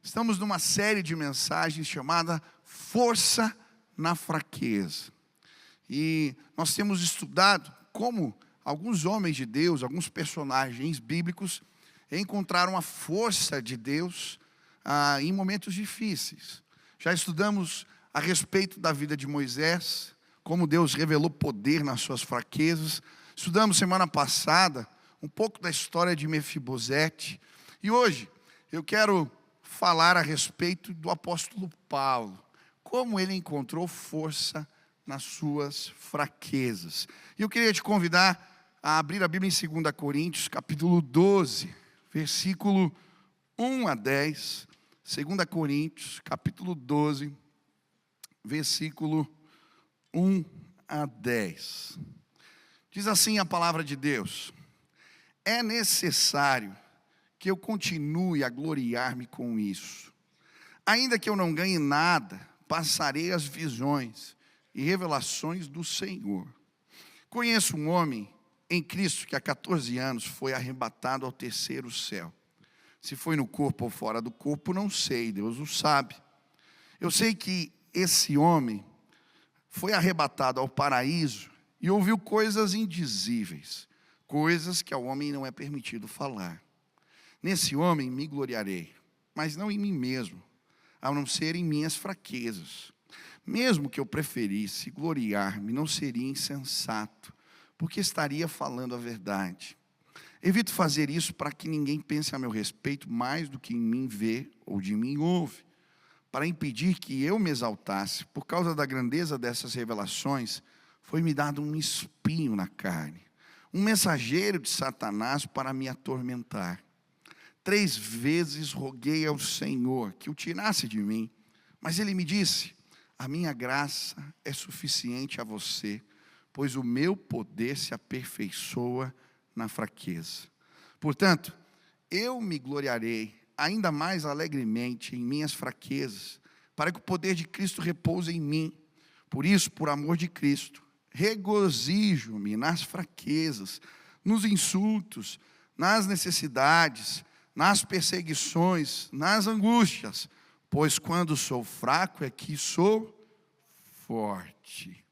Estamos numa série de mensagens chamada Força na Fraqueza. E nós temos estudado como alguns homens de Deus, alguns personagens bíblicos encontraram a força de Deus em momentos difíceis. Já estudamos a respeito da vida de Moisés, como Deus revelou poder nas suas fraquezas. Estudamos semana passada um pouco da história de Mefibosete. E hoje eu quero falar a respeito do apóstolo Paulo, como ele encontrou força nas suas fraquezas. E eu queria te convidar a abrir a Bíblia em 2 Coríntios, capítulo 12, versículo 1 a 10. 2 Coríntios, capítulo 12, versículo 1 a 10. Diz assim a palavra de Deus: é necessário que eu continue a gloriar-me com isso. Ainda que eu não ganhe nada, passarei as visões e revelações do Senhor. Conheço um homem em Cristo que há 14 anos foi arrebatado ao terceiro céu. Se foi no corpo ou fora do corpo, não sei, Deus o sabe. Eu sei que esse homem foi arrebatado ao paraíso e ouviu coisas indizíveis, coisas que ao homem não é permitido falar. Nesse homem me gloriarei, mas não em mim mesmo, a não ser em minhas fraquezas. Mesmo que eu preferisse gloriar-me, não seria insensato, porque estaria falando a verdade. Evito fazer isso para que ninguém pense a meu respeito mais do que em mim vê ou de mim ouve. Para impedir que eu me exaltasse, por causa da grandeza dessas revelações, foi-me dado um espinho na carne, um mensageiro de Satanás para me atormentar. 3 vezes roguei ao Senhor que o tirasse de mim, mas ele me disse: a minha graça é suficiente a você, pois o meu poder se aperfeiçoa na fraqueza. Portanto, eu me gloriarei ainda mais alegremente em minhas fraquezas, para que o poder de Cristo repouse em mim. Por isso, por amor de Cristo, regozijo-me nas fraquezas, nos insultos, nas necessidades, nas perseguições, nas angústias, pois quando sou fraco é que sou forte.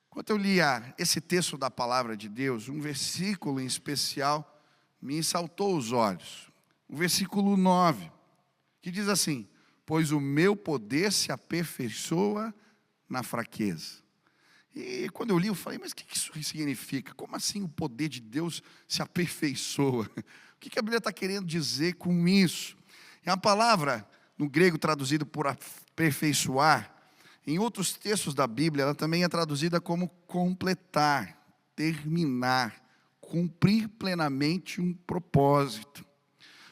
Quando eu lia esse texto da palavra de Deus, um versículo em especial me saltou aos olhos. O versículo 9, que diz assim: pois o meu poder se aperfeiçoa na fraqueza. E quando eu li, eu falei, mas o que isso significa? Como assim o poder de Deus se aperfeiçoa? O que a Bíblia está querendo dizer com isso? É a palavra, no grego traduzida por aperfeiçoar, em outros textos da Bíblia, ela também é traduzida como completar, terminar, cumprir plenamente um propósito.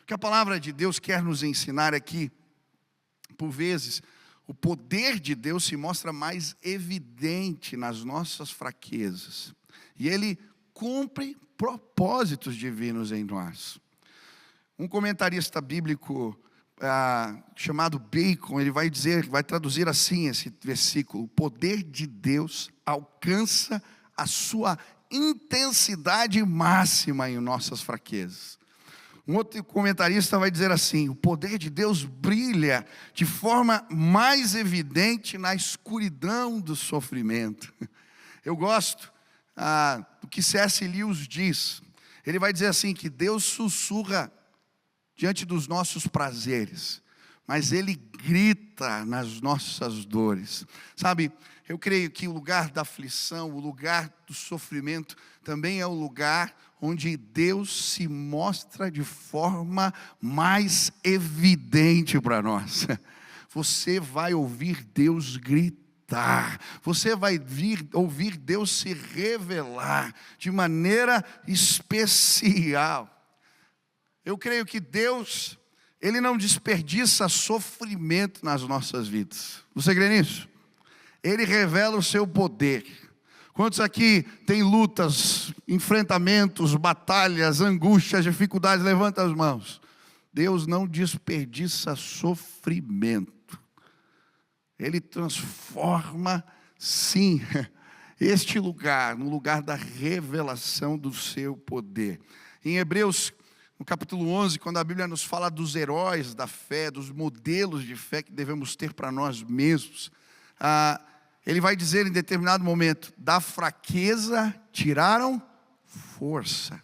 O que a palavra de Deus quer nos ensinar é que, por vezes, o poder de Deus se mostra mais evidente nas nossas fraquezas. E Ele cumpre propósitos divinos em nós. Um comentarista bíblico chamado Bacon, ele vai traduzir assim esse versículo: o poder de Deus alcança a sua intensidade máxima em nossas fraquezas. Um outro comentarista vai dizer assim: o poder de Deus brilha de forma mais evidente na escuridão do sofrimento. Eu gosto do que C.S. Lewis diz. Ele vai dizer assim, que Deus sussurra diante dos nossos prazeres, mas Ele grita nas nossas dores. Sabe, eu creio que o lugar da aflição, o lugar do sofrimento, também é o lugar onde Deus se mostra de forma mais evidente para nós. Você vai ouvir Deus gritar, você vai ouvir Deus se revelar de maneira especial. Eu creio que Deus, Ele não desperdiça sofrimento nas nossas vidas. Você crê nisso? Ele revela o seu poder. Quantos aqui tem lutas, enfrentamentos, batalhas, angústias, dificuldades? Levanta as mãos. Deus não desperdiça sofrimento. Ele transforma, sim, este lugar no lugar da revelação do seu poder. Em Hebreus no capítulo 11, quando a Bíblia nos fala dos heróis da fé, dos modelos de fé que devemos ter para nós mesmos, ele vai dizer em determinado momento: da fraqueza tiraram força.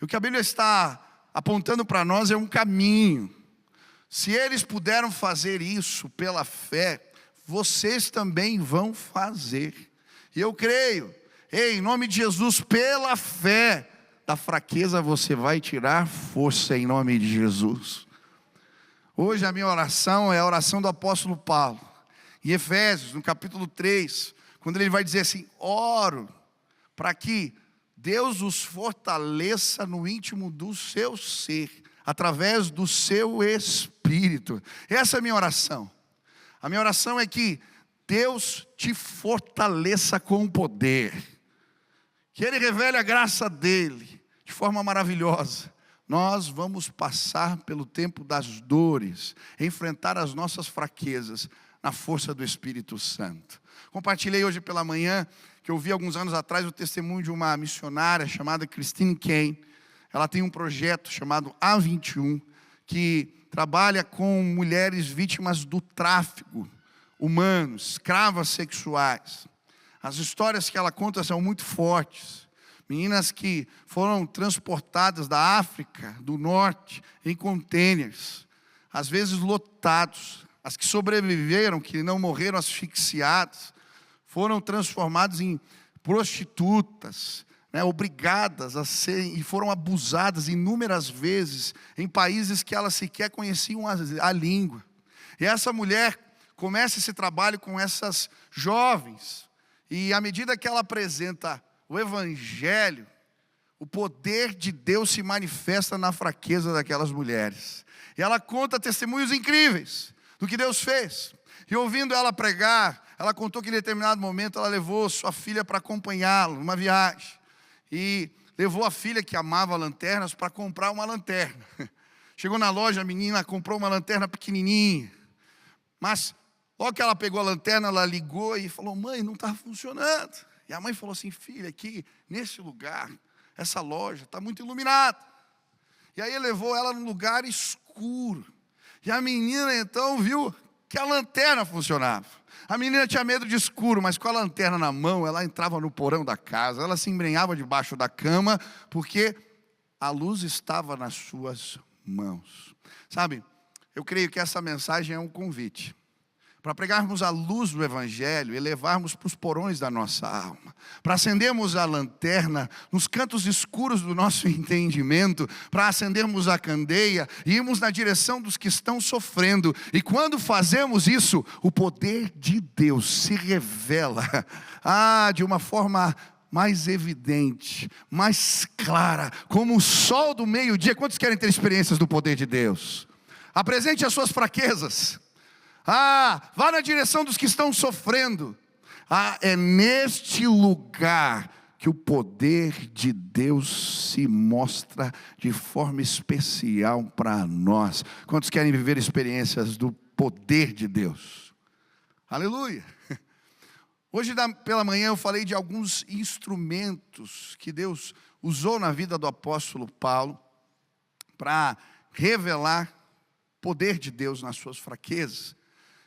E o que a Bíblia está apontando para nós é um caminho. Se eles puderam fazer isso pela fé, vocês também vão fazer. E eu creio, em nome de Jesus, pela fé, da fraqueza você vai tirar força em nome de Jesus. Hoje a minha oração é a oração do apóstolo Paulo. Em Efésios, no capítulo 3, quando ele vai dizer assim: oro para que Deus os fortaleça no íntimo do seu ser, através do seu Espírito. Essa é a minha oração. A minha oração é que Deus te fortaleça com poder, que Ele revele a graça dEle de forma maravilhosa. Nós vamos passar pelo tempo das dores, enfrentar as nossas fraquezas na força do Espírito Santo. Compartilhei hoje pela manhã que eu vi alguns anos atrás o testemunho de uma missionária chamada Christine Caine. Ela tem um projeto chamado A21, que trabalha com mulheres vítimas do tráfico humano, escravas sexuais. As histórias que ela conta são muito fortes. Meninas que foram transportadas da África do Norte em contêineres, às vezes lotados. As que sobreviveram, que não morreram asfixiadas, foram transformadas em prostitutas, obrigadas a serem, e foram abusadas inúmeras vezes em países que elas sequer conheciam a língua. E essa mulher começa esse trabalho com essas jovens, e à medida que ela apresenta o Evangelho, o poder de Deus se manifesta na fraqueza daquelas mulheres. E ela conta testemunhos incríveis do que Deus fez. E ouvindo ela pregar, ela contou que em determinado momento ela levou sua filha para acompanhá-lo numa viagem. E levou a filha, que amava lanternas, para comprar uma lanterna. Chegou na loja, a menina comprou uma lanterna pequenininha. Mas logo que ela pegou a lanterna, ela ligou e falou: mãe, não está funcionando. E a mãe falou assim: filha, aqui nesse lugar, essa loja está muito iluminada. E aí levou ela num lugar escuro. E a menina então viu que a lanterna funcionava. A menina tinha medo de escuro, mas com a lanterna na mão, ela entrava no porão da casa, ela se embrenhava debaixo da cama, porque a luz estava nas suas mãos. Sabe, eu creio que essa mensagem é um convite para pregarmos a luz do Evangelho e levarmos para os porões da nossa alma, para acendermos a lanterna nos cantos escuros do nosso entendimento, para acendermos a candeia e irmos na direção dos que estão sofrendo. E quando fazemos isso, o poder de Deus se revela de uma forma mais evidente, mais clara, como o sol do meio-dia. Quantos querem ter experiências do poder de Deus? Apresente as suas fraquezas. Vá na direção dos que estão sofrendo. É neste lugar que o poder de Deus se mostra de forma especial para nós. Quantos querem viver experiências do poder de Deus? Aleluia! Hoje pela manhã eu falei de alguns instrumentos que Deus usou na vida do apóstolo Paulo para revelar o poder de Deus nas suas fraquezas.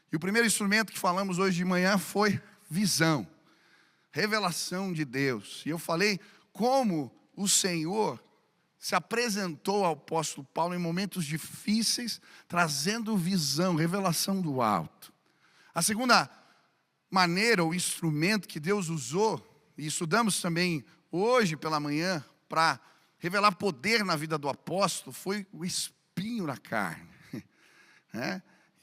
E o primeiro instrumento que falamos hoje de manhã foi visão, revelação de Deus. E eu falei como o Senhor se apresentou ao apóstolo Paulo em momentos difíceis, trazendo visão, revelação do alto. A segunda maneira, ou instrumento que Deus usou, e estudamos também hoje pela manhã, para revelar poder na vida do apóstolo, foi o espinho na carne.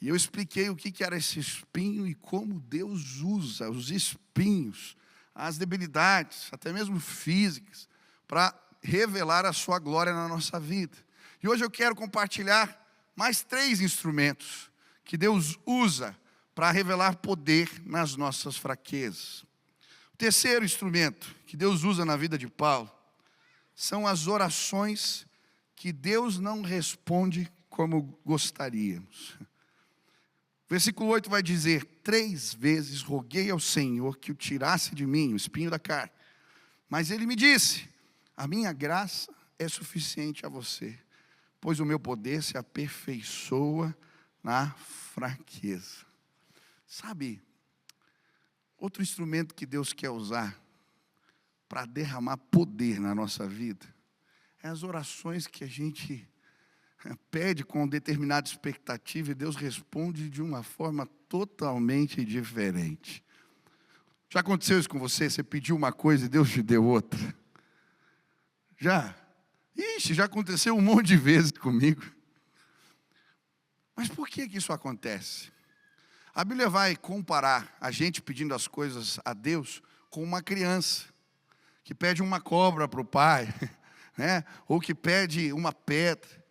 E eu expliquei o que era esse espinho e como Deus usa os espinhos, as debilidades, até mesmo físicas, para revelar a sua glória na nossa vida. E hoje eu quero compartilhar mais 3 instrumentos que Deus usa para revelar poder nas nossas fraquezas. O terceiro instrumento que Deus usa na vida de Paulo são as orações que Deus não responde como gostaríamos. Versículo 8 vai dizer: 3 vezes roguei ao Senhor que o tirasse de mim, o espinho da carne. Mas Ele me disse: a minha graça é suficiente a você, pois o meu poder se aperfeiçoa na fraqueza. Sabe, outro instrumento que Deus quer usar para derramar poder na nossa vida é as orações que a gente pede com determinada expectativa e Deus responde de uma forma totalmente diferente. Já aconteceu isso com você? Você pediu uma coisa e Deus te deu outra? Já? Ixi, já aconteceu um monte de vezes comigo. Mas por que isso acontece? A Bíblia vai comparar a gente pedindo as coisas a Deus com uma criança que pede uma cobra para o pai, né? Ou que pede uma pedra.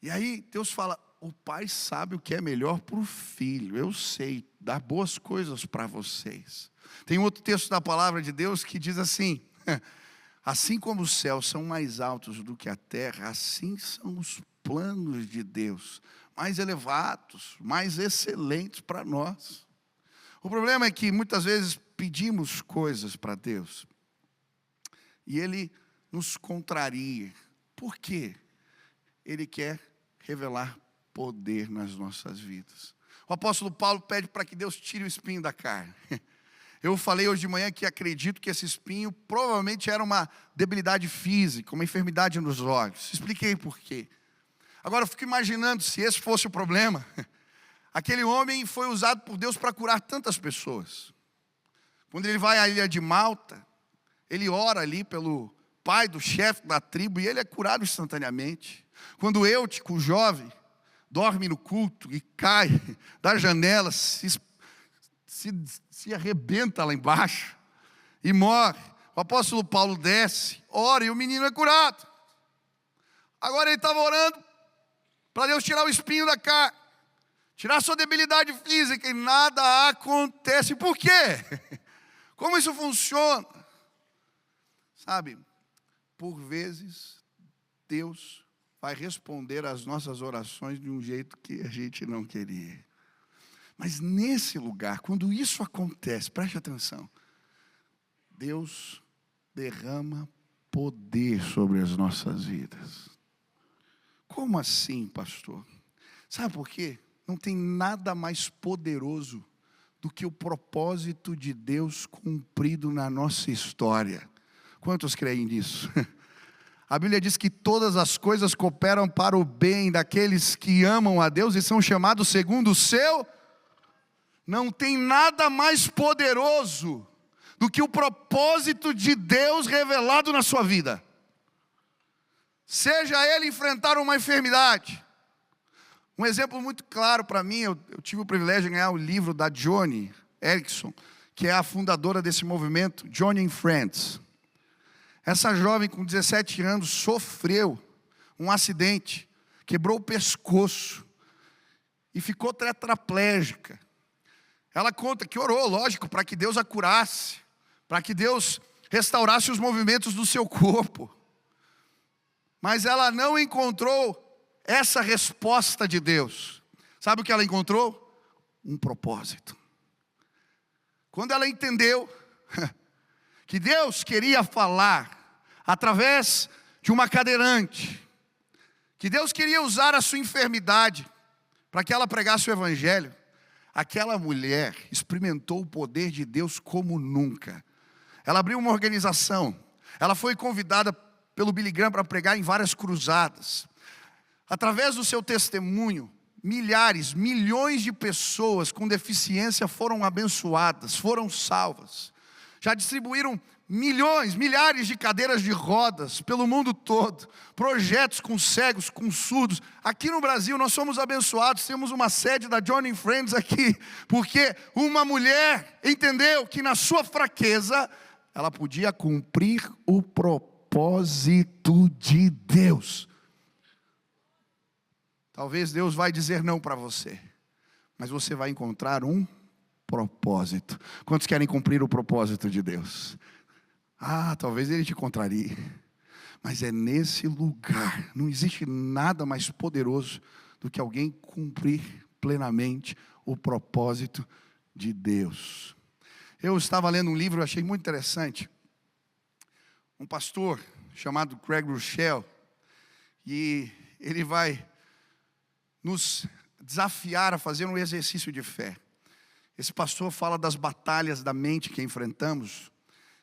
E aí Deus fala, o pai sabe o que é melhor para o filho. Eu sei dar boas coisas para vocês. Tem outro texto da palavra de Deus que diz assim, assim como os céus são mais altos do que a terra, assim são os planos de Deus, mais elevados, mais excelentes para nós. O problema é que muitas vezes pedimos coisas para Deus e Ele nos contraria. Por quê? Ele quer revelar poder nas nossas vidas. O apóstolo Paulo pede para que Deus tire o espinho da carne. Eu falei hoje de manhã que acredito que esse espinho provavelmente era uma debilidade física, uma enfermidade nos olhos. Expliquei por quê. Agora eu fico imaginando se esse fosse o problema. Aquele homem foi usado por Deus para curar tantas pessoas. Quando ele vai à ilha de Malta, ele ora ali pelo pai do chefe da tribo e ele é curado instantaneamente. Quando Eutico, o jovem, dorme no culto e cai da janela, se arrebenta lá embaixo e morre. O apóstolo Paulo desce, ora e o menino é curado. Agora ele estava orando para Deus tirar o espinho da carne, tirar a sua debilidade física e nada acontece. Por quê? Como isso funciona? Sabe, por vezes Deus vai responder às nossas orações de um jeito que a gente não queria. Mas nesse lugar, quando isso acontece, preste atenção, Deus derrama poder sobre as nossas vidas. Como assim, pastor? Sabe por quê? Não tem nada mais poderoso do que o propósito de Deus cumprido na nossa história. Quantos creem nisso? A Bíblia diz que todas as coisas cooperam para o bem daqueles que amam a Deus e são chamados segundo o seu. Não tem nada mais poderoso do que o propósito de Deus revelado na sua vida. Seja ele enfrentar uma enfermidade. Um exemplo muito claro para mim, eu tive o privilégio de ganhar o livro da Joni Eareckson, que é a fundadora desse movimento, Joni and Friends. Essa jovem com 17 anos sofreu um acidente, quebrou o pescoço e ficou tetraplégica. Ela conta que orou, lógico, para que Deus a curasse, para que Deus restaurasse os movimentos do seu corpo. Mas ela não encontrou essa resposta de Deus. Sabe o que ela encontrou? Um propósito. Quando ela entendeu que Deus queria falar através de uma cadeirante, que Deus queria usar a sua enfermidade para que ela pregasse o evangelho, aquela mulher experimentou o poder de Deus como nunca. Ela abriu uma organização, ela foi convidada pelo Billy Graham para pregar em várias cruzadas. Através do seu testemunho, milhares, milhões de pessoas com deficiência foram abençoadas, foram salvas. Já distribuíram milhões, milhares de cadeiras de rodas pelo mundo todo, projetos com cegos, com surdos. Aqui no Brasil nós somos abençoados, temos uma sede da Joni and Friends aqui, porque uma mulher entendeu que na sua fraqueza ela podia cumprir o propósito de Deus. Talvez Deus vai dizer não para você, mas você vai encontrar um propósito. Quantos querem cumprir o propósito de Deus? Talvez Ele te contrarie, mas é nesse lugar, não existe nada mais poderoso do que alguém cumprir plenamente o propósito de Deus. Eu estava lendo um livro, eu achei muito interessante, um pastor chamado Craig Rochelle, E ele vai nos desafiar a fazer um exercício de fé. Esse pastor fala das batalhas da mente que enfrentamos.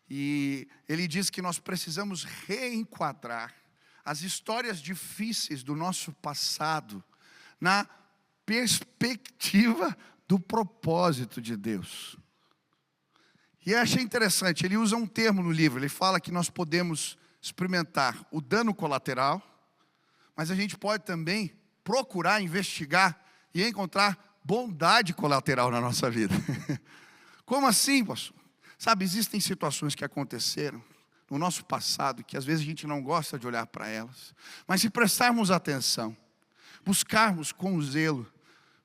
E ele diz que nós precisamos reenquadrar as histórias difíceis do nosso passado na perspectiva do propósito de Deus. E eu achei interessante, ele usa um termo no livro, ele fala que nós podemos experimentar o dano colateral, mas a gente pode também procurar, investigar e encontrar bondade colateral na nossa vida. Como assim, pastor? Sabe, existem situações que aconteceram no nosso passado, que às vezes a gente não gosta de olhar para elas, mas se prestarmos atenção, buscarmos com zelo,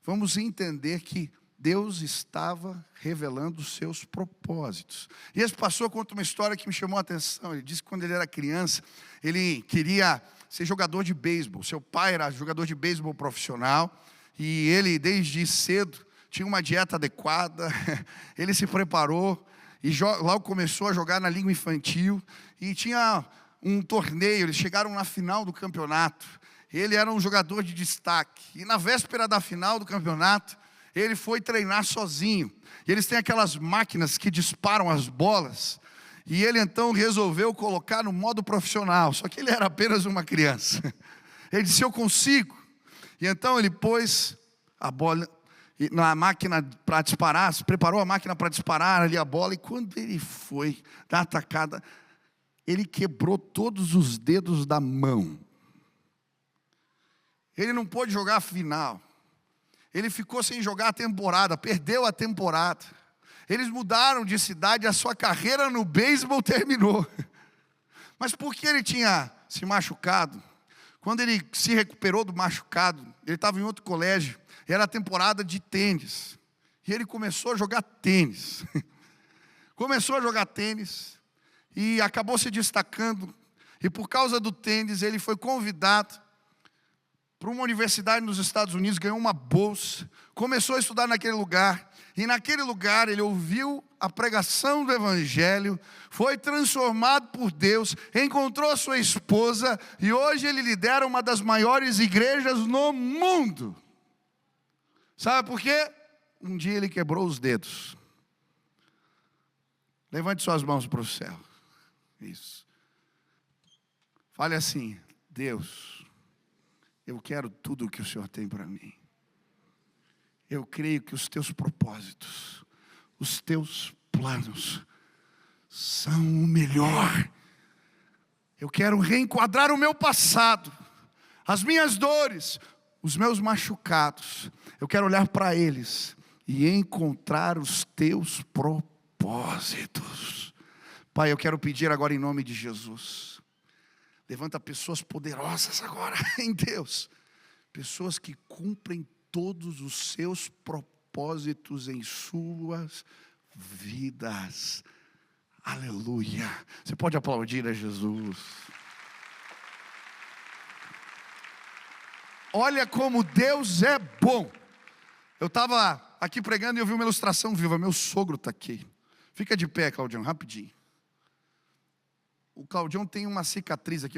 vamos entender que Deus estava revelando os seus propósitos. E esse pastor conta uma história que me chamou a atenção. Ele disse que quando ele era criança, ele queria ser jogador de beisebol. Seu pai era jogador de beisebol profissional, e ele desde cedo tinha uma dieta adequada, ele se preparou, e logo começou a jogar na Liga Infantil, e tinha um torneio, eles chegaram na final do campeonato, ele era um jogador de destaque, e na véspera da final do campeonato, ele foi treinar sozinho, e eles têm aquelas máquinas que disparam as bolas, e ele então resolveu colocar no modo profissional, só que ele era apenas uma criança, ele disse, eu consigo, e então ele pôs a bola na máquina para disparar, se preparou a máquina para disparar ali a bola, e quando ele foi dar a tacada, ele quebrou todos os dedos da mão. Ele não pôde jogar a final, ele ficou sem jogar a temporada, perdeu a temporada. Eles mudaram de cidade, a sua carreira no beisebol terminou. Mas por que ele tinha se machucado? Quando ele se recuperou do machucado, ele estava em outro colégio, era a temporada de tênis, e ele começou a jogar tênis, começou a jogar tênis, e acabou se destacando, e por causa do tênis, ele foi convidado para uma universidade nos Estados Unidos, ganhou uma bolsa, começou a estudar naquele lugar, e naquele lugar ele ouviu a pregação do Evangelho, foi transformado por Deus, encontrou sua esposa, e hoje ele lidera uma das maiores igrejas no mundo. Sabe por quê? Um dia ele quebrou os dedos. Levante suas mãos para o céu. Isso. Fale assim, Deus, eu quero tudo o que o Senhor tem para mim. Eu creio que os teus propósitos, os teus planos são o melhor. Eu quero reenquadrar o meu passado, as minhas dores, os meus machucados. Eu quero olhar para eles e encontrar os teus propósitos. Pai, eu quero pedir agora em nome de Jesus. Levanta pessoas poderosas agora em Deus. Pessoas que cumprem todos os seus propósitos em suas vidas. Aleluia. Você pode aplaudir a Jesus. Olha como Deus é bom. Eu estava aqui pregando e eu vi uma ilustração viva. Meu sogro está aqui. Fica de pé, Claudião, rapidinho. O Claudião tem uma cicatriz aqui.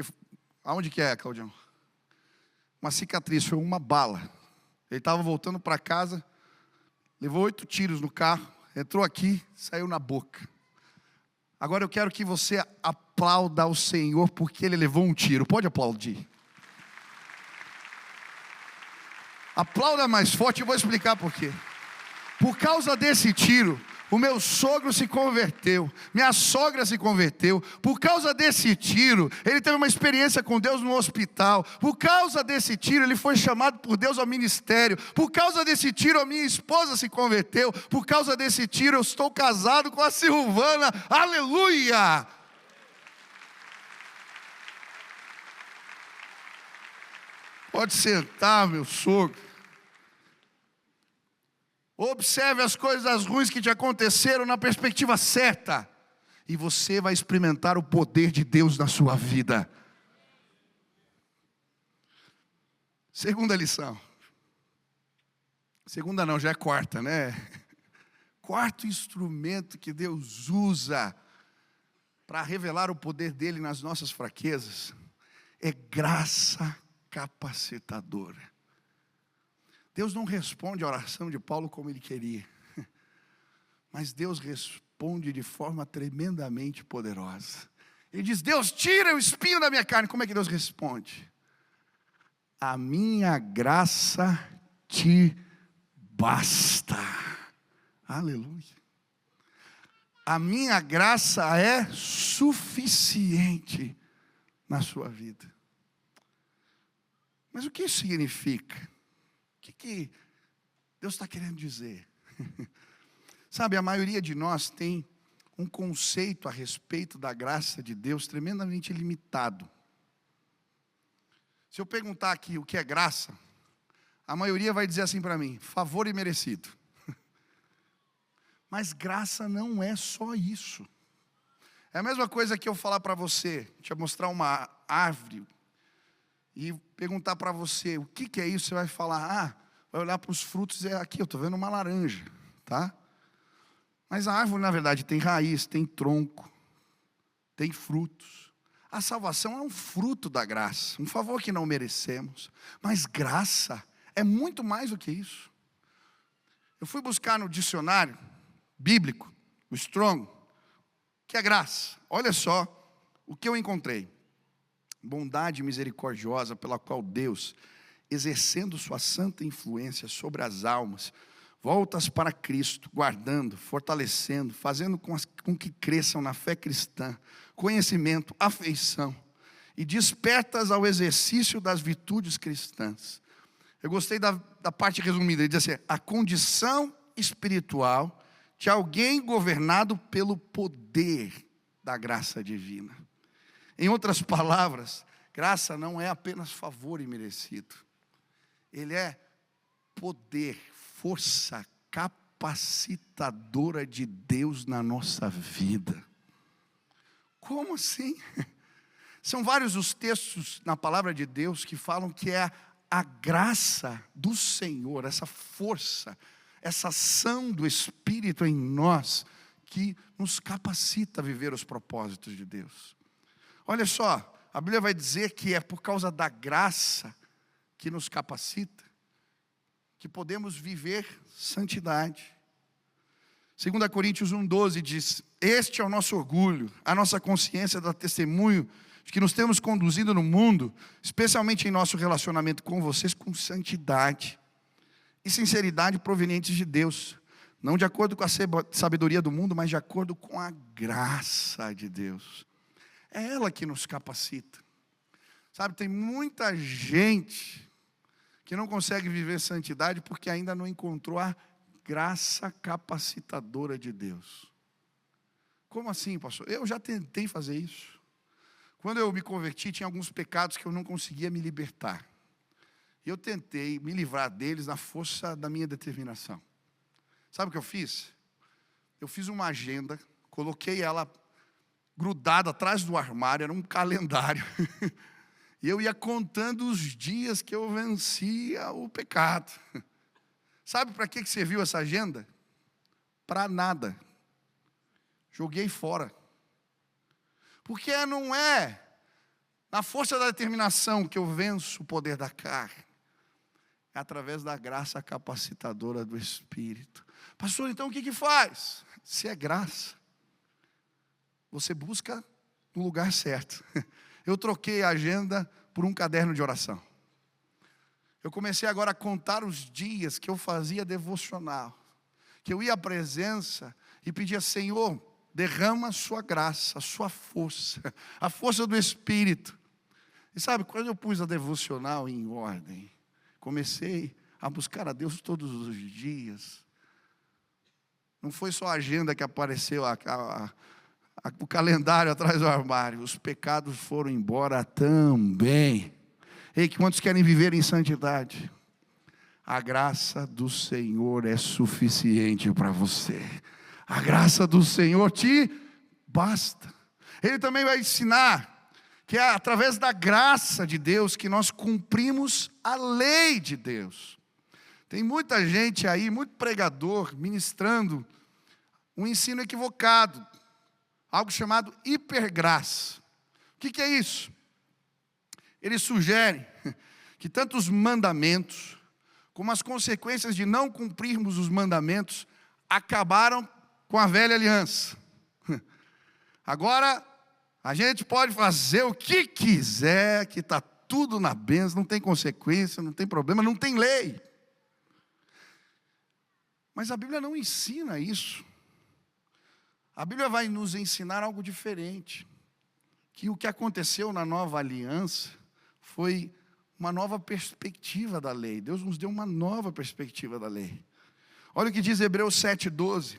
Aonde que é, Claudião? Uma cicatriz, foi uma bala. Ele estava voltando para casa, levou 8 tiros no carro, entrou aqui, saiu na boca. Agora eu quero que você aplauda ao Senhor, porque ele levou um tiro. Pode aplaudir. Aplauda mais forte, eu vou explicar por quê. Por causa desse tiro, o meu sogro se converteu, minha sogra se converteu. Por causa desse tiro, ele teve uma experiência com Deus no hospital. Por causa desse tiro, ele foi chamado por Deus ao ministério. Por causa desse tiro, a minha esposa se converteu. Por causa desse tiro, eu estou casado com a Silvana. Aleluia! Pode sentar, meu sogro. Observe as coisas ruins que te aconteceram na perspectiva certa, e você vai experimentar o poder de Deus na sua vida. Segunda lição. Segunda não, já é quarta, né? Quarto instrumento que Deus usa para revelar o poder dele nas nossas fraquezas é graça capacitadora. Deus não responde a oração de Paulo como ele queria, mas Deus responde de forma tremendamente poderosa. Ele diz: Deus, tira o espinho da minha carne. Como é que Deus responde? A minha graça te basta. Aleluia. A minha graça é suficiente na sua vida. Mas o que isso significa? O que Deus está querendo dizer? Sabe, a maioria de nós tem um conceito a respeito da graça de Deus tremendamente limitado. Se eu perguntar aqui o que é graça, a maioria vai dizer assim para mim: favor imerecido. Mas graça não é só isso. É a mesma coisa que eu falar para você, te mostrar uma árvore e perguntar para você o que é isso. Você vai falar: vai olhar para os frutos, aqui eu estou vendo uma laranja, tá? Mas a árvore, na verdade, tem raiz, tem tronco, tem frutos. A salvação é um fruto da graça, um favor que não merecemos. Mas graça é muito mais do que isso. Eu fui buscar no dicionário bíblico, o Strong, que é graça. Olha só o que eu encontrei: bondade misericordiosa pela qual Deus, exercendo sua santa influência sobre as almas, voltas para Cristo, guardando, fortalecendo, fazendo com que cresçam na fé cristã, conhecimento, afeição, e despertas ao exercício das virtudes cristãs. Eu gostei da parte resumida. Ele diz assim: a condição espiritual de alguém governado pelo poder da graça divina. Em outras palavras, graça não é apenas favor imerecido. Ele é poder, força capacitadora de Deus na nossa vida. Como assim? São vários os textos na palavra de Deus que falam que é a graça do Senhor, essa força, essa ação do Espírito em nós, que nos capacita a viver os propósitos de Deus. Olha só, a Bíblia vai dizer que é por causa da graça que nos capacita, que podemos viver santidade. 2 Coríntios 1,12 diz: este é o nosso orgulho, a nossa consciência dá testemunho de que nos temos conduzido no mundo, especialmente em nosso relacionamento com vocês, com santidade e sinceridade provenientes de Deus, não de acordo com a sabedoria do mundo, mas de acordo com a graça de Deus. É ela que nos capacita. Sabe, tem muita gente que não consegue viver santidade porque ainda não encontrou a graça capacitadora de Deus. Como assim, pastor? Eu já tentei fazer isso. Quando eu me converti, tinha alguns pecados que eu não conseguia me libertar. E eu tentei me livrar deles na força da minha determinação. Sabe o que eu fiz? Eu fiz uma agenda, coloquei ela grudada atrás do armário, era um calendário. E eu ia contando os dias que eu vencia o pecado. Sabe para que serviu essa agenda? Para nada. Joguei fora. Porque não é na força da determinação que eu venço o poder da carne. É através da graça capacitadora do Espírito. Pastor, então o que faz? Se é graça, você busca no lugar certo. Eu troquei a agenda por um caderno de oração. Eu comecei agora a contar os dias que eu fazia devocional, que eu ia à presença e pedia: Senhor, derrama a sua graça, a sua força, a força do Espírito. E sabe, quando eu pus a devocional em ordem, comecei a buscar a Deus todos os dias. Não foi só a agenda que apareceu, o calendário atrás do armário. Os pecados foram embora também. Ei, quantos querem viver em santidade? A graça do Senhor é suficiente para você. A graça do Senhor te basta. Ele também vai ensinar que é através da graça de Deus que nós cumprimos a lei de Deus. Tem muita gente aí, muito pregador, ministrando um ensino equivocado, algo chamado hipergraça. O que é isso? Ele sugere que tanto os mandamentos, como as consequências de não cumprirmos os mandamentos, acabaram com a velha aliança. Agora, a gente pode fazer o que quiser, que está tudo na bênção, não tem consequência, não tem problema, não tem lei. Mas a Bíblia não ensina isso. A Bíblia vai nos ensinar algo diferente. Que o que aconteceu na nova aliança foi uma nova perspectiva da lei. Deus nos deu uma nova perspectiva da lei. Olha o que diz Hebreus 7,12.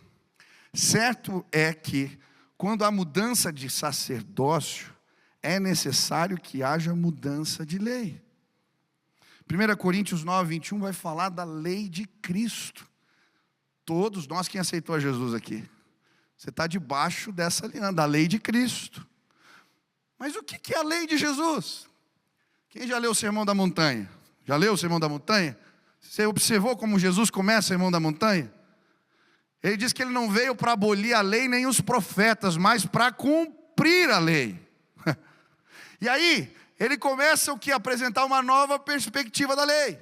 Certo é que, quando há mudança de sacerdócio, é necessário que haja mudança de lei. 1 Coríntios 9:21 vai falar da lei de Cristo. Todos nós, quem aceitou a Jesus aqui, você está debaixo dessa aliança, da lei de Cristo. Mas o que é a lei de Jesus? Quem já leu o Sermão da Montanha? Já leu o Sermão da Montanha? Você observou como Jesus começa o Sermão da Montanha? Ele diz que ele não veio para abolir a lei nem os profetas, mas para cumprir a lei. E aí, ele começa o que? Apresentar uma nova perspectiva da lei.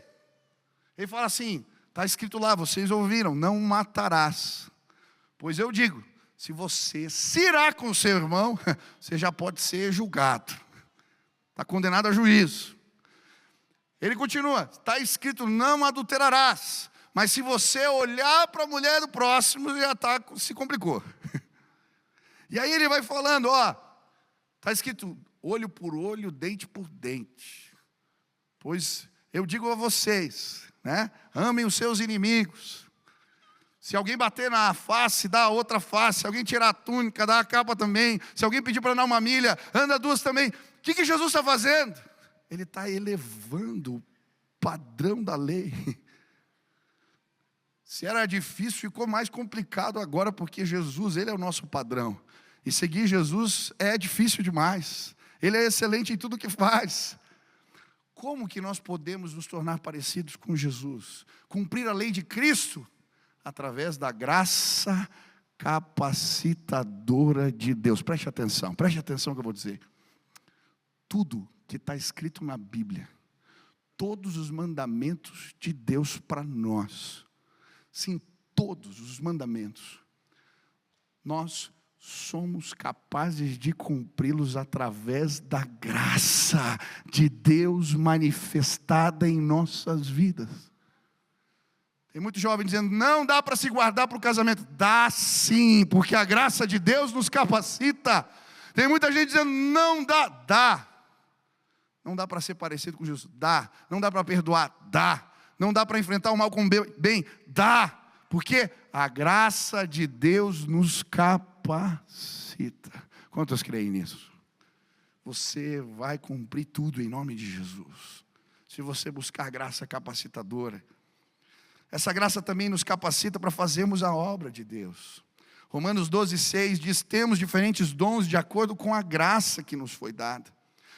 Ele fala assim, está escrito lá, vocês ouviram, não matarás. Pois eu digo, se você se irá com o seu irmão, você já pode ser julgado. Está condenado a juízo. Ele continua, está escrito, não adulterarás. Mas se você olhar para a mulher do próximo, já se complicou. E aí ele vai falando, está escrito, olho por olho, dente por dente. Pois eu digo a vocês, amem os seus inimigos. Se alguém bater na face, dá a outra face. Se alguém tirar a túnica, dá a capa também. Se alguém pedir para dar uma milha, anda duas também. O que Jesus está fazendo? Ele está elevando o padrão da lei. Se era difícil, ficou mais complicado agora, porque Jesus, Ele é o nosso padrão. E seguir Jesus é difícil demais. Ele é excelente em tudo o que faz. Como que nós podemos nos tornar parecidos com Jesus? Cumprir a lei de Cristo? Através da graça capacitadora de Deus. Preste atenção no que eu vou dizer. Tudo que está escrito na Bíblia, todos os mandamentos de Deus para nós, sim, todos os mandamentos, nós somos capazes de cumpri-los através da graça de Deus manifestada em nossas vidas. Tem muito jovem dizendo, não dá para se guardar para o casamento. Dá sim, porque a graça de Deus nos capacita. Tem muita gente dizendo, não dá. Dá. Não dá para ser parecido com Jesus. Dá. Não dá para perdoar. Dá. Não dá para enfrentar o mal com o bem. Dá. Porque a graça de Deus nos capacita. Quantos creem nisso? Você vai cumprir tudo em nome de Jesus. Se você buscar graça capacitadora. Essa graça também nos capacita para fazermos a obra de Deus. Romanos 12:6 diz, temos diferentes dons de acordo com a graça que nos foi dada.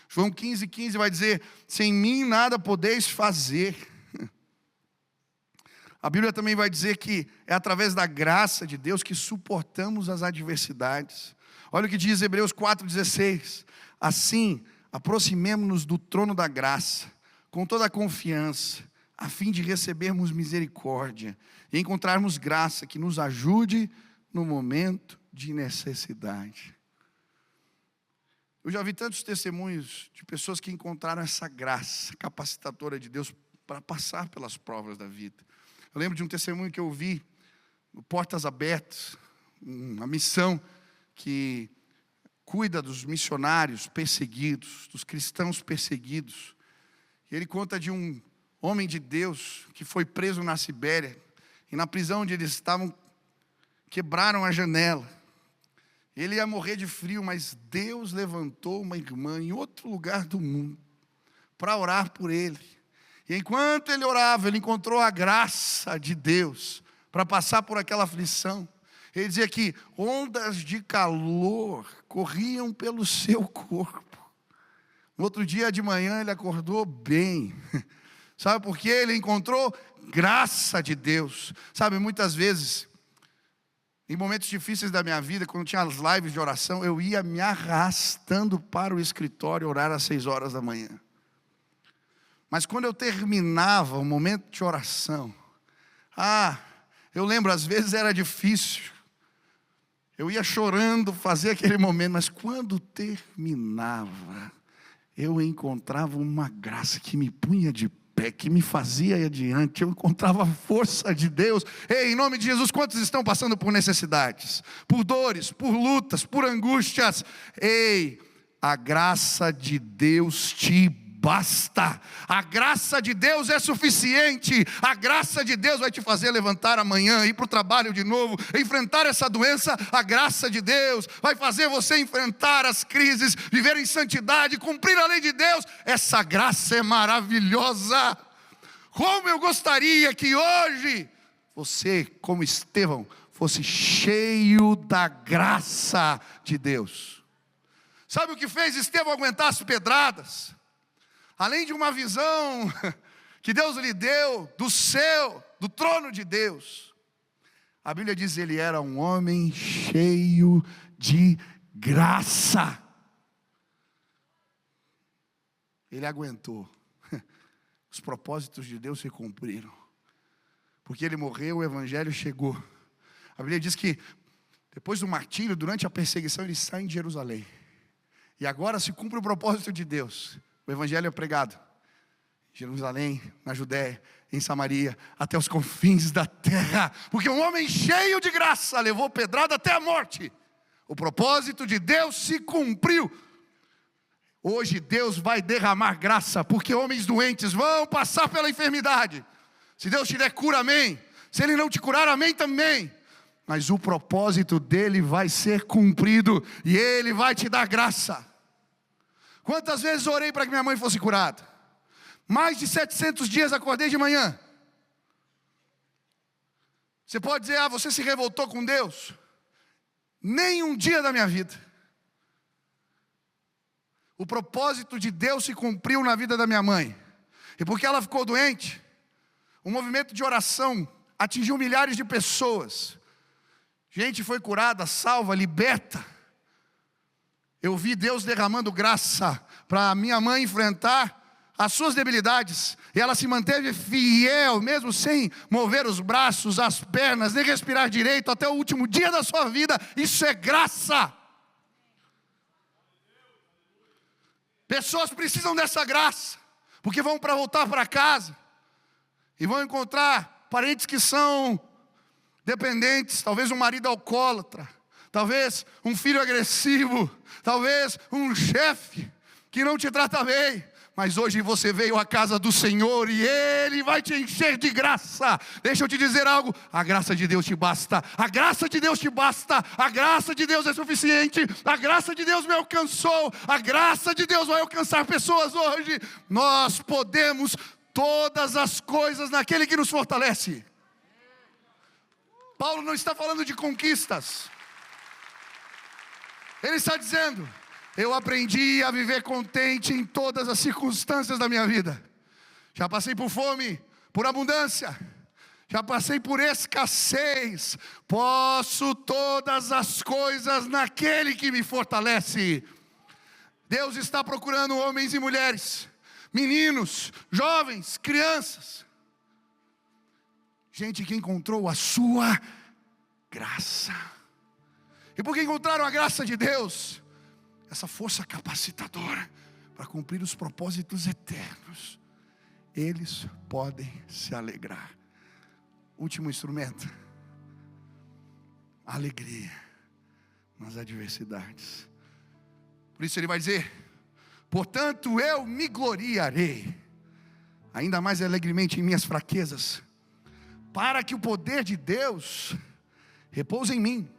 João 15:15 vai dizer, sem mim nada podeis fazer. A Bíblia também vai dizer que é através da graça de Deus que suportamos as adversidades. Olha o que diz Hebreus 4:16. Assim, aproximemo-nos do trono da graça, com toda a confiança, a fim de recebermos misericórdia e encontrarmos graça que nos ajude no momento de necessidade. Eu já vi tantos testemunhos de pessoas que encontraram essa graça capacitadora de Deus para passar pelas provas da vida. Eu lembro de um testemunho que eu vi no Portas Abertas, uma missão que cuida dos missionários perseguidos, dos cristãos perseguidos. E ele conta de um homem de Deus que foi preso na Sibéria, e na prisão onde eles estavam, quebraram a janela. Ele ia morrer de frio, mas Deus levantou uma irmã em outro lugar do mundo para orar por ele. E enquanto ele orava, ele encontrou a graça de Deus para passar por aquela aflição. Ele dizia que ondas de calor corriam pelo seu corpo. No outro dia de manhã ele acordou bem. Sabe por quê? Ele encontrou graça de Deus. Sabe, muitas vezes, em momentos difíceis da minha vida, quando tinha as lives de oração, eu ia me arrastando para o escritório orar às 6 horas da manhã. Mas quando eu terminava o momento de oração, eu lembro, às vezes era difícil. Eu ia chorando fazer aquele momento, mas quando terminava, eu encontrava uma graça que me punha de pé, que me fazia ir adiante. Eu encontrava a força de Deus. Ei, em nome de Jesus, quantos estão passando por necessidades, por dores, por lutas, por angústias? Ei, a graça de Deus te basta. A graça de Deus é suficiente. A graça de Deus vai te fazer levantar amanhã, ir para o trabalho de novo, enfrentar essa doença. A graça de Deus vai fazer você enfrentar as crises, viver em santidade, cumprir a lei de Deus. Essa graça é maravilhosa. Como eu gostaria que hoje você, como Estevão, fosse cheio da graça de Deus. Sabe o que fez Estevão aguentar as pedradas? Além de uma visão que Deus lhe deu do céu, do trono de Deus, a Bíblia diz que ele era um homem cheio de graça. Ele aguentou. Os propósitos de Deus se cumpriram. Porque ele morreu, o evangelho chegou. A Bíblia diz que depois do martírio, durante a perseguição, ele sai de Jerusalém. E agora se cumpre o propósito de Deus. O evangelho é pregado em Jerusalém, na Judéia, em Samaria, até os confins da terra. Porque um homem cheio de graça levou pedrada até a morte. O propósito de Deus se cumpriu. Hoje Deus vai derramar graça, porque homens doentes vão passar pela enfermidade. Se Deus te der cura, amém. Se Ele não te curar, amém também. Mas o propósito dEle vai ser cumprido, e Ele vai te dar graça. Quantas vezes orei para que minha mãe fosse curada? Mais de 700 dias acordei de manhã. Você pode dizer, você se revoltou com Deus? Nem um dia da minha vida. O propósito de Deus se cumpriu na vida da minha mãe. E porque ela ficou doente, o movimento de oração atingiu milhares de pessoas. Gente foi curada, salva, liberta. Eu vi Deus derramando graça para minha mãe enfrentar as suas debilidades. E ela se manteve fiel, mesmo sem mover os braços, as pernas, nem respirar direito, até o último dia da sua vida. Isso é graça. Pessoas precisam dessa graça, porque vão para voltar para casa e vão encontrar parentes que são dependentes, talvez um marido alcoólatra, talvez um filho agressivo, talvez um chefe que não te trata bem. Mas hoje você veio à casa do Senhor e Ele vai te encher de graça. Deixa eu te dizer algo, a graça de Deus te basta. A graça de Deus te basta. A graça de Deus é suficiente. A graça de Deus me alcançou. A graça de Deus vai alcançar pessoas hoje. Nós podemos todas as coisas naquele que nos fortalece. Paulo não está falando de conquistas. Ele está dizendo, eu aprendi a viver contente em todas as circunstâncias da minha vida. Já passei por fome, por abundância. Já passei por escassez. Posso todas as coisas naquele que me fortalece. Deus está procurando homens e mulheres, meninos, jovens, crianças. Gente que encontrou a sua graça. E porque encontraram a graça de Deus, essa força capacitadora para cumprir os propósitos eternos, eles podem se alegrar. Último instrumento, alegria nas adversidades. Por isso ele vai dizer, portanto eu me gloriarei, ainda mais alegremente em minhas fraquezas, para que o poder de Deus repouse em mim.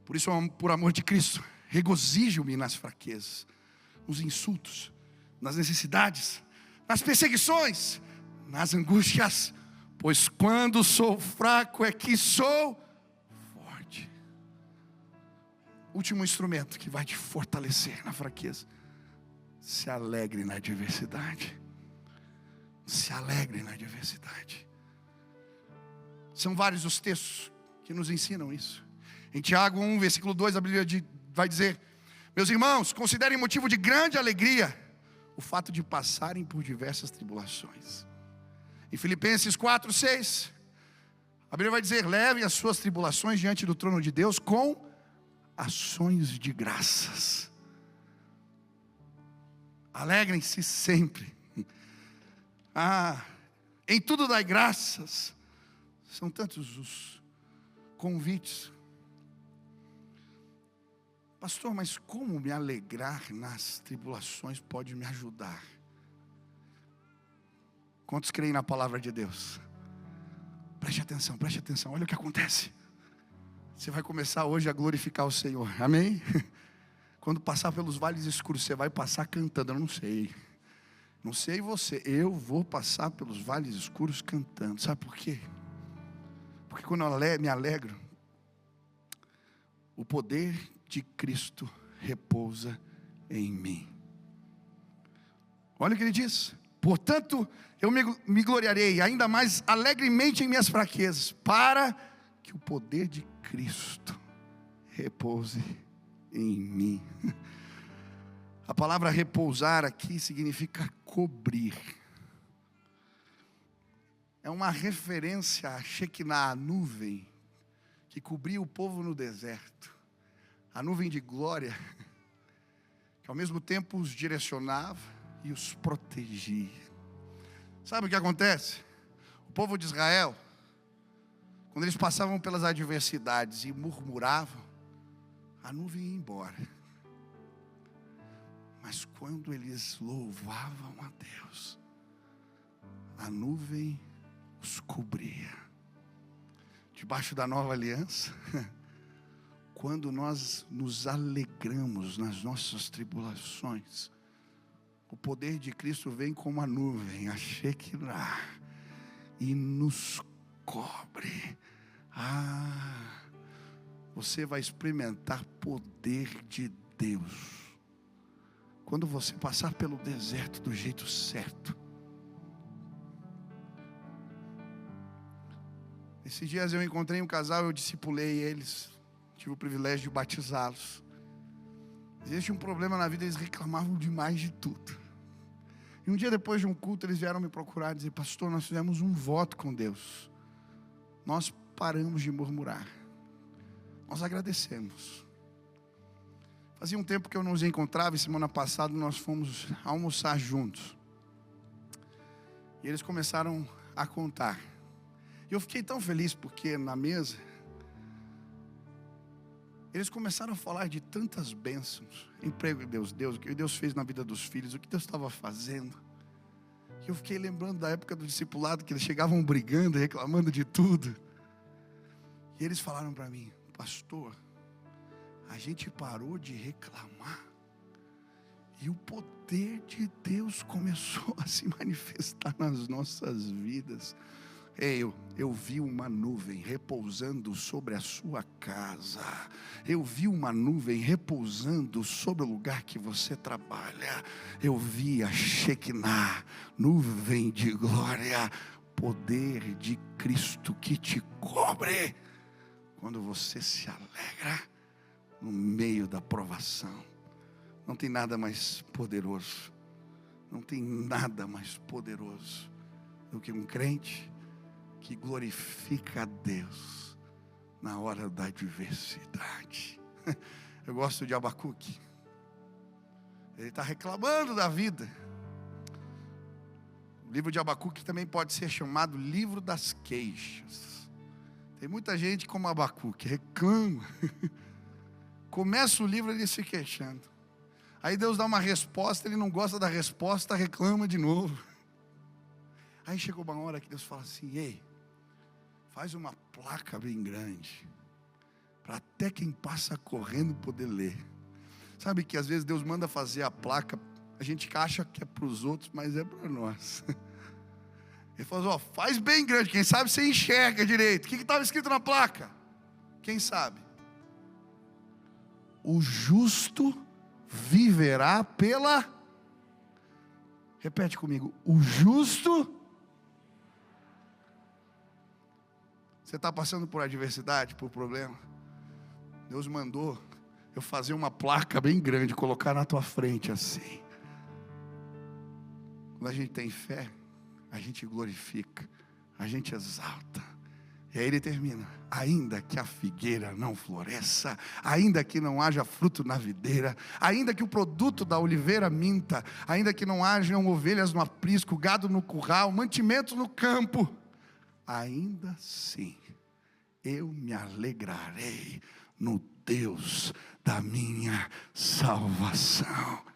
Por isso, por amor de Cristo, regozijo-me nas fraquezas, nos insultos, nas necessidades, nas perseguições, nas angústias, pois quando sou fraco é que sou forte. Último instrumento que vai te fortalecer na fraqueza, se alegre na adversidade. Se alegre na adversidade. São vários os textos que nos ensinam isso. Em Tiago 1, versículo 2, a Bíblia vai dizer, meus irmãos, considerem motivo de grande alegria o fato de passarem por diversas tribulações. Em Filipenses 4:6, a Bíblia vai dizer: levem as suas tribulações diante do trono de Deus com ações de graças. Alegrem-se sempre. Em tudo dai graças. São tantos os convites. Pastor, mas como me alegrar nas tribulações pode me ajudar? Quantos creem na palavra de Deus? Preste atenção, olha o que acontece. Você vai começar hoje a glorificar o Senhor, amém? Quando passar pelos vales escuros, você vai passar cantando. Eu não sei você, eu vou passar pelos vales escuros cantando. Sabe por quê? Porque quando eu me alegro, o poder de Cristo repousa em mim. Olha o que ele diz: portanto, eu me gloriarei ainda mais alegremente em minhas fraquezas, para que o poder de Cristo repouse em mim. A palavra repousar aqui significa cobrir. É uma referência a Shekinah, a nuvem que cobria o povo no deserto. A nuvem de glória, que ao mesmo tempo os direcionava e os protegia. Sabe o que acontece? O povo de Israel, quando eles passavam pelas adversidades e murmuravam, a nuvem ia embora. Mas quando eles louvavam a Deus, a nuvem os cobria. Debaixo da nova aliança, quando nós nos alegramos nas nossas tribulações, o poder de Cristo vem como a nuvem, a Shekinah, e nos cobre. Você vai experimentar poder de Deus quando você passar pelo deserto do jeito certo. Esses dias eu encontrei um casal, eu discipulei eles, tive o privilégio de batizá-los. Existe um problema na vida, eles reclamavam demais de tudo. E um dia depois de um culto, eles vieram me procurar e dizer: pastor, nós fizemos um voto com Deus. Nós paramos de murmurar. Nós agradecemos. Fazia um tempo que eu não os encontrava, e semana passada nós fomos almoçar juntos. E eles começaram a contar. E eu fiquei tão feliz porque na mesa eles começaram a falar de tantas bênçãos, emprego de Deus, o que Deus fez na vida dos filhos, o que Deus estava fazendo. E eu fiquei lembrando da época do discipulado, que eles chegavam brigando, reclamando de tudo. E eles falaram para mim: pastor, a gente parou de reclamar e o poder de Deus começou a se manifestar nas nossas vidas. Eu vi uma nuvem repousando sobre a sua casa. Eu vi uma nuvem repousando sobre o lugar que você trabalha. Eu vi a Shekinah, nuvem de glória, poder de Cristo que te cobre. Quando você se alegra no meio da provação, não tem nada mais poderoso. Não tem nada mais poderoso do que um crente que glorifica a Deus na hora da adversidade. Eu gosto de Abacuque. Ele está reclamando da vida. O livro de Abacuque também pode ser chamado livro das queixas. Tem muita gente como Abacuque, reclama. Começa o livro ele se queixando. Aí Deus dá uma resposta, ele não gosta da resposta, reclama de novo. Aí chegou uma hora que Deus fala assim: ei, faz uma placa bem grande, para até quem passa correndo poder ler. Sabe que às vezes Deus manda fazer a placa, a gente acha que é para os outros, mas é para nós. Ele falou: faz bem grande, quem sabe você enxerga direito. O que estava escrito na placa? Quem sabe? O justo viverá pela... Repete comigo: o justo... Você está passando por adversidade, por problema? Deus mandou eu fazer uma placa bem grande, colocar na tua frente assim: Quando a gente tem fé, a gente glorifica, a gente exalta. E aí ele termina: ainda que a figueira não floresça, ainda que não haja fruto na videira, ainda que o produto da oliveira minta, ainda que não hajam ovelhas no aprisco, gado no curral, mantimentos no campo, ainda assim eu me alegrarei no Deus da minha salvação.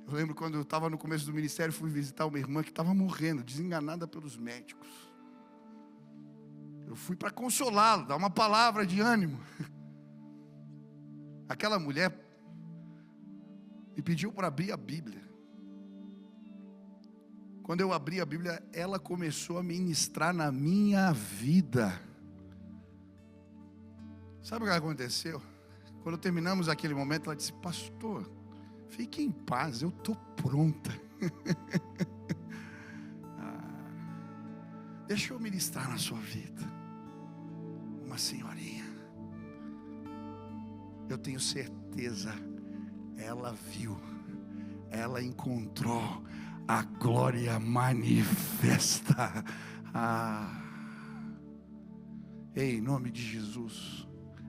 Eu lembro quando eu estava no começo do ministério, fui visitar uma irmã que estava morrendo, desenganada pelos médicos. Eu fui para consolá-la, dar uma palavra de ânimo. Aquela mulher me pediu para abrir a Bíblia. Quando eu abri a Bíblia, ela começou a ministrar na minha vida. Sabe o que aconteceu? Quando terminamos aquele momento, ela disse: pastor, fique em paz, eu estou pronta. Deixa eu ministrar na sua vida. Uma senhorinha, eu tenho certeza, ela viu, ela encontrou a glória manifesta. Ei, em nome de Jesus,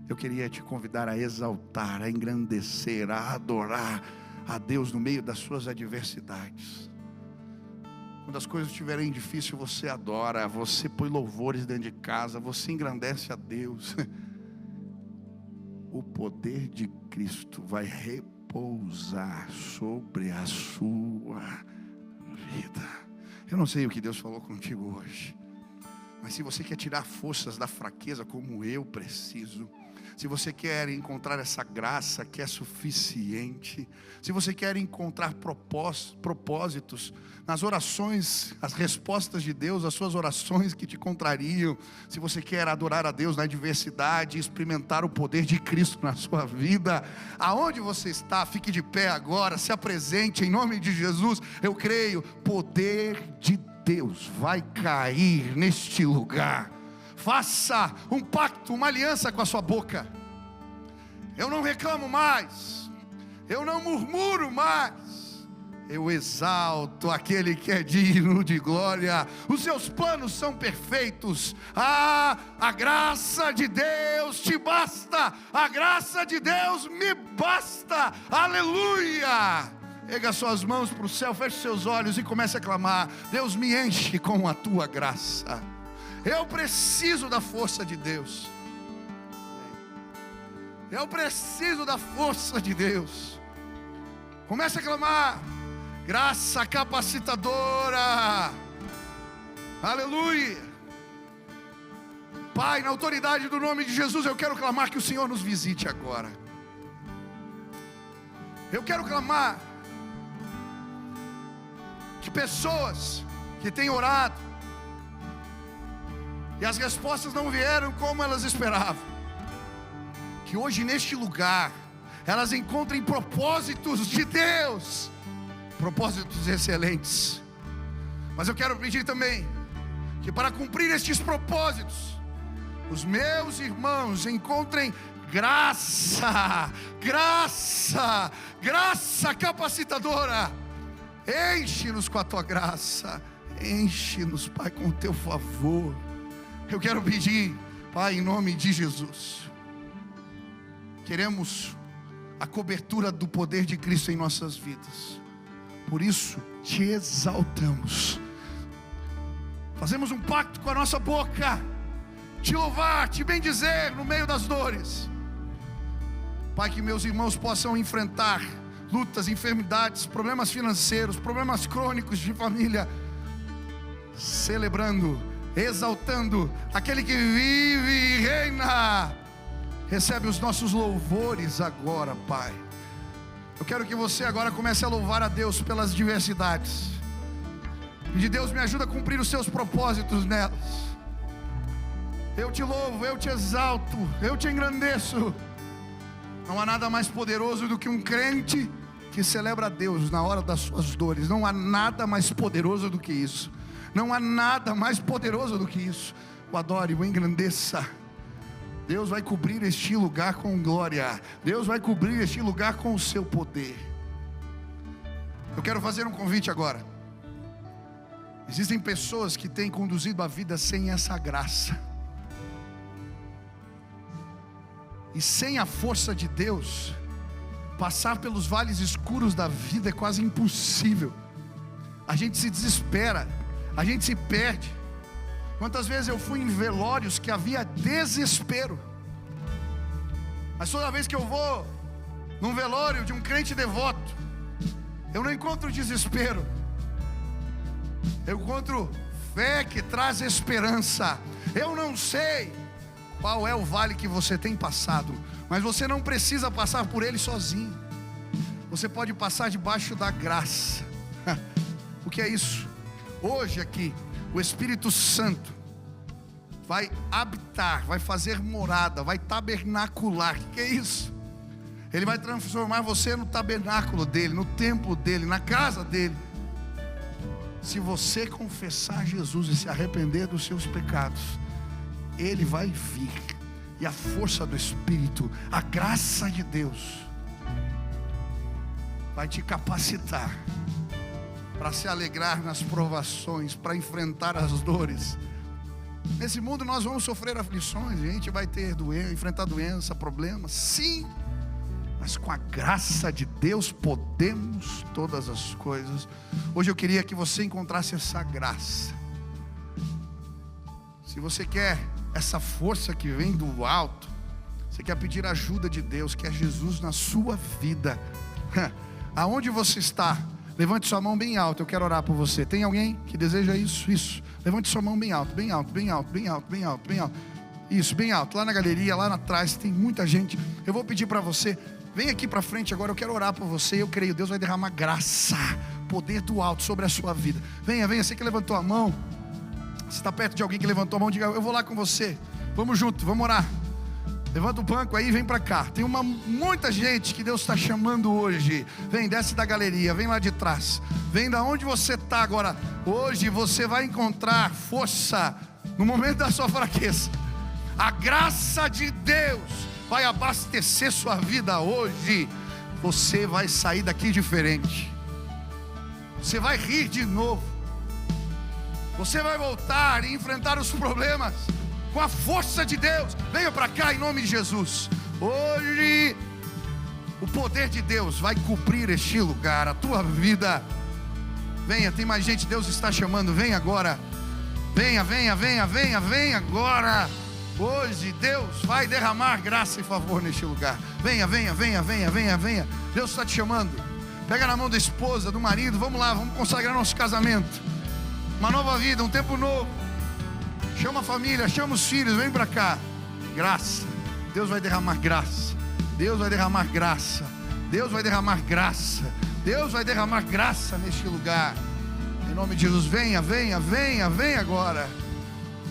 eu queria te convidar a exaltar, a engrandecer, a adorar a Deus no meio das suas adversidades. Quando as coisas estiverem difíceis, você adora, você põe louvores dentro de casa, você engrandece a Deus. O poder de Cristo vai repousar sobre a sua vida. Eu não sei o que Deus falou contigo hoje, mas se você quer tirar forças da fraqueza como eu preciso, se você quer encontrar essa graça que é suficiente, se você quer encontrar propósitos nas orações, as respostas de Deus, as suas orações que te contrariam, se você quer adorar a Deus na adversidade, experimentar o poder de Cristo na sua vida, aonde você está, fique de pé agora, se apresente em nome de Jesus. Eu creio, poder de Deus vai cair neste lugar. Faça um pacto, uma aliança com a sua boca. Eu não reclamo mais, eu não murmuro mais, eu exalto aquele que é digno de glória. Os seus planos são perfeitos. A graça de Deus te basta, a graça de Deus me basta. Aleluia. Erga suas mãos para o céu, feche seus olhos e comece a clamar: Deus, me enche com a tua graça. Eu preciso da força de Deus. Eu preciso da força de Deus. Comece a clamar: graça capacitadora. Aleluia. Pai, na autoridade do nome de Jesus, eu quero clamar que o Senhor nos visite agora. Eu quero clamar que pessoas que têm orado e as respostas não vieram como elas esperavam, que hoje neste lugar elas encontrem propósitos de Deus, propósitos excelentes. Mas eu quero pedir também que para cumprir estes propósitos, os meus irmãos encontrem graça, graça, graça capacitadora. Enche-nos com a tua graça, enche-nos, Pai, com o teu favor. Eu quero pedir, Pai, em nome de Jesus, queremos a cobertura do poder de Cristo em nossas vidas. Por isso te exaltamos, fazemos um pacto com a nossa boca, te louvar, te bendizer no meio das dores. Pai, que meus irmãos possam enfrentar lutas, enfermidades, problemas financeiros, problemas crônicos de família, celebrando, exaltando aquele que vive e reina. Recebe os nossos louvores agora, Pai. Eu quero que você agora comece a louvar a Deus pelas diversidades. E de Deus, me ajuda a cumprir os seus propósitos nelas. Eu te louvo, eu te exalto, eu te engrandeço. Não há nada mais poderoso do que um crente que celebra a Deus na hora das suas dores. Não há nada mais poderoso do que isso. Não há nada mais poderoso do que isso. O adore, o engrandeça. Deus vai cobrir este lugar com glória. Deus vai cobrir este lugar com o seu poder. Eu quero fazer um convite agora. Existem pessoas que têm conduzido a vida sem essa graça. E sem a força de Deus, passar pelos vales escuros da vida é quase impossível. A gente se desespera, a gente se perde. Quantas vezes eu fui em velórios que havia desespero, mas toda vez que eu vou num velório de um crente devoto, eu não encontro desespero, eu encontro fé que traz esperança. Eu não sei qual é o vale que você tem passado, mas você não precisa passar por ele sozinho. Você pode passar debaixo da graça. O que é isso? Hoje aqui, o Espírito Santo vai habitar, vai fazer morada, vai tabernacular. O que é isso? Ele vai transformar você no tabernáculo dele, no templo dele, na casa dele. Se você confessar Jesus e se arrepender dos seus pecados, Ele vai vir, e a força do Espírito, a graça de Deus, vai te capacitar para se alegrar nas provações, para enfrentar as dores. Nesse mundo nós vamos sofrer aflições, a gente vai ter enfrentar doença, problemas, sim, mas com a graça de Deus podemos todas as coisas. Hoje eu queria que você encontrasse essa graça. Se você quer essa força que vem do alto, você quer pedir a ajuda de Deus, quer Jesus na sua vida, aonde você está, levante sua mão bem alta, eu quero orar por você. Tem alguém que deseja isso? Isso, levante sua mão bem alto, bem alto, bem alto, bem alto, bem alto, bem alto. Isso, bem alto, lá na galeria, lá atrás, tem muita gente. Eu vou pedir para você, vem aqui para frente agora, eu quero orar por você. Eu creio, Deus vai derramar graça, poder do alto sobre a sua vida. Venha, venha, você que levantou a mão. Se está perto de alguém que levantou a mão, diga: eu vou lá com você. Vamos junto, vamos orar. Levanta o banco aí e vem para cá. Tem muita gente que Deus está chamando hoje. Vem, desce da galeria, vem lá de trás. Vem da onde você está agora. Hoje você vai encontrar força no momento da sua fraqueza. A graça de Deus vai abastecer sua vida hoje. Você vai sair daqui diferente. Você vai rir de novo. Você vai voltar e enfrentar os problemas com a força de Deus. Venha para cá em nome de Jesus. Hoje o poder de Deus vai cobrir este lugar, a tua vida. Venha, tem mais gente, Deus está chamando. Vem agora. Venha, venha, venha, venha, venha agora. Hoje Deus vai derramar graça e favor neste lugar. Venha, venha, venha, venha, venha, venha. Deus está te chamando. Pega na mão da esposa, do marido. Vamos lá, vamos consagrar nosso casamento. Uma nova vida, um tempo novo. Chama a família, chama os filhos, vem para cá. Graça, Deus vai derramar graça. Deus vai derramar graça. Deus vai derramar graça. Deus vai derramar graça neste lugar. Em nome de Jesus, venha, venha, venha, venha agora.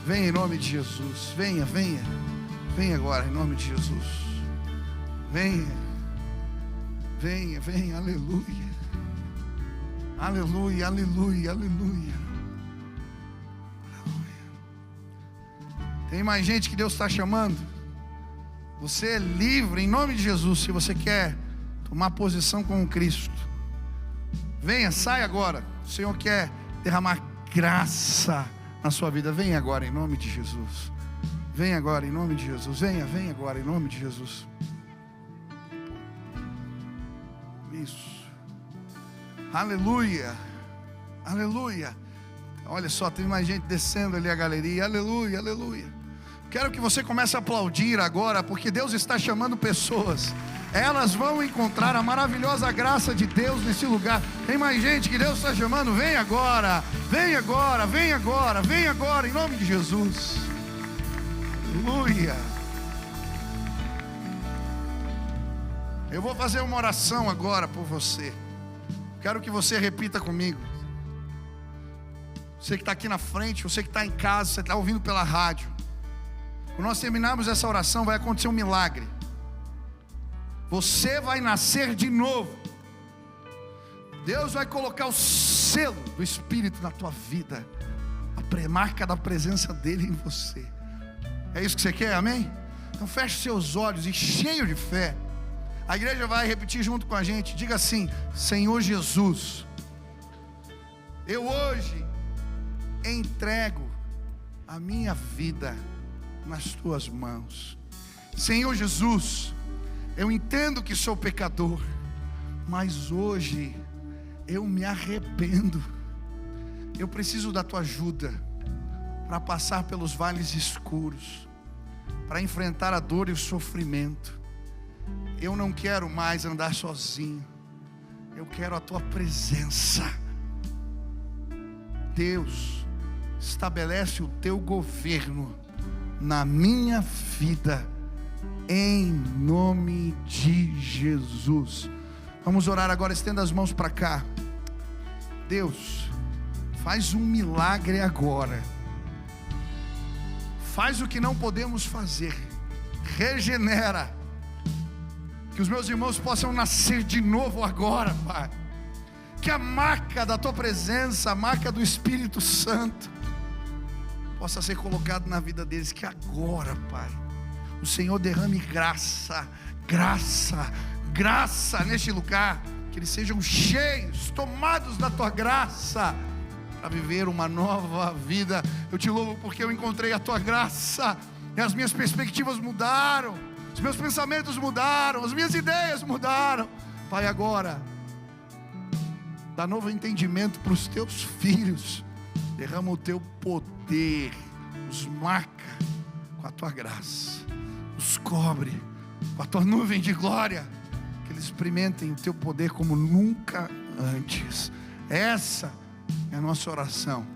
Venha em nome de Jesus. Venha, venha. Venha agora em nome de Jesus. Venha. Venha, venha, aleluia. Aleluia, aleluia, aleluia. Tem mais gente que Deus está chamando. Você é livre em nome de Jesus. Se você quer tomar posição com Cristo, venha, sai agora. O Senhor quer derramar graça na sua vida. Venha agora em nome de Jesus. Venha agora em nome de Jesus. Venha, venha agora em nome de Jesus. Isso. Aleluia. Aleluia. Olha só, tem mais gente descendo ali a galeria. Aleluia, aleluia. Quero que você comece a aplaudir agora, porque Deus está chamando pessoas. Elas vão encontrar a maravilhosa graça de Deus nesse lugar. Tem mais gente que Deus está chamando. Vem agora, vem agora, vem agora, vem agora, em nome de Jesus. Aleluia. Eu vou fazer uma oração agora por você. Quero que você repita comigo. Você que está aqui na frente, você que está em casa, você está ouvindo pela rádio. Quando nós terminarmos essa oração, vai acontecer um milagre. Você vai nascer de novo. Deus vai colocar o selo do Espírito na tua vida, a marca da presença dele em você. É isso que você quer, amém? Então feche seus olhos e cheio de fé, a igreja vai repetir junto com a gente. Diga assim: Senhor Jesus, eu hoje entrego a minha vida nas tuas mãos. Senhor Jesus, eu entendo que sou pecador, mas hoje eu me arrependo. Eu preciso da tua ajuda para passar pelos vales escuros, para enfrentar a dor e o sofrimento. Eu não quero mais andar sozinho, eu quero a tua presença. Deus, estabelece o teu governo na minha vida, em nome de Jesus. Vamos orar agora, estenda as mãos para cá. Deus, faz um milagre agora. Faz o que não podemos fazer. Regenera. Que os meus irmãos possam nascer de novo agora, Pai. Que a marca da tua presença, a marca do Espírito Santo, possa ser colocada na vida deles. Que agora, Pai, o Senhor derrame graça, graça, graça neste lugar. Que eles sejam cheios, tomados da tua graça, para viver uma nova vida. Eu te louvo porque eu encontrei a tua graça, e as minhas perspectivas mudaram, os meus pensamentos mudaram, as minhas ideias mudaram. Pai, agora dá novo entendimento para os teus filhos. Derrama o teu poder, os marca com a tua graça, os cobre com a tua nuvem de glória. Que eles experimentem o teu poder como nunca antes. Essa é a nossa oração,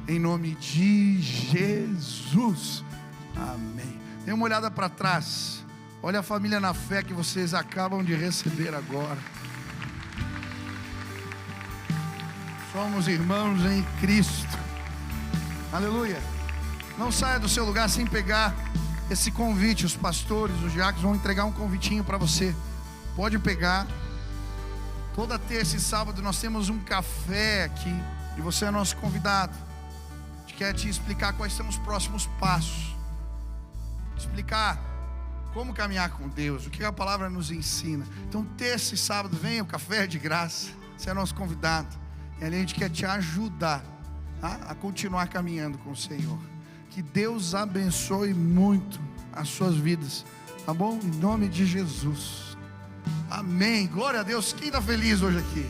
em nome de Jesus, amém. Dê uma olhada para trás, olha a família na fé que vocês acabam de receber agora. Somos irmãos em Cristo, aleluia. Não saia do seu lugar sem pegar esse convite. Os pastores, os diáconos vão entregar um convitinho para você. Pode pegar. Toda terça e sábado nós temos um café aqui, e você é nosso convidado. A gente quer te explicar quais são os próximos passos, explicar como caminhar com Deus, o que a palavra nos ensina. Então terça e sábado venha, o café é de graça, você é nosso convidado. E ali a gente quer te ajudar, tá? A continuar caminhando com o Senhor. Que Deus abençoe muito as suas vidas, tá bom? Em nome de Jesus, amém. Glória a Deus. Quem está feliz hoje aqui?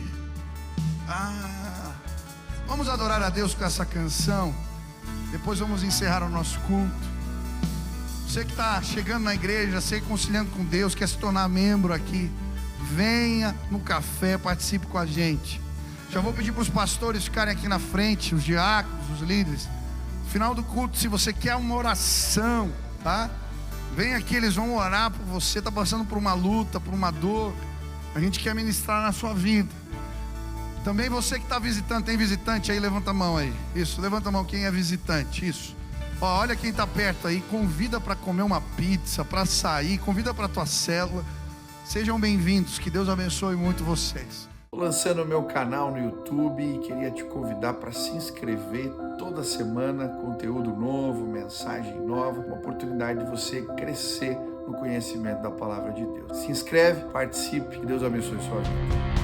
Vamos adorar a Deus com essa canção. Depois vamos encerrar o nosso culto. Você que está chegando na igreja, se reconciliando com Deus, quer se tornar membro aqui, venha no café, participe com a gente. Já vou pedir para os pastores ficarem aqui na frente, os diáconos, os líderes. No final do culto, se você quer uma oração, tá? Vem aqui, eles vão orar por você. Está passando por uma luta, por uma dor, a gente quer ministrar na sua vida. Também você que está visitando, tem visitante aí? Levanta a mão aí. Isso, levanta a mão quem é visitante. Isso. Olha quem está perto aí, convida para comer uma pizza, para sair, convida para a tua célula. Sejam bem-vindos, que Deus abençoe muito vocês. Estou lançando o meu canal no YouTube e queria te convidar para se inscrever. Toda semana, conteúdo novo, mensagem nova, uma oportunidade de você crescer no conhecimento da palavra de Deus. Se inscreve, participe, que Deus abençoe sua vida.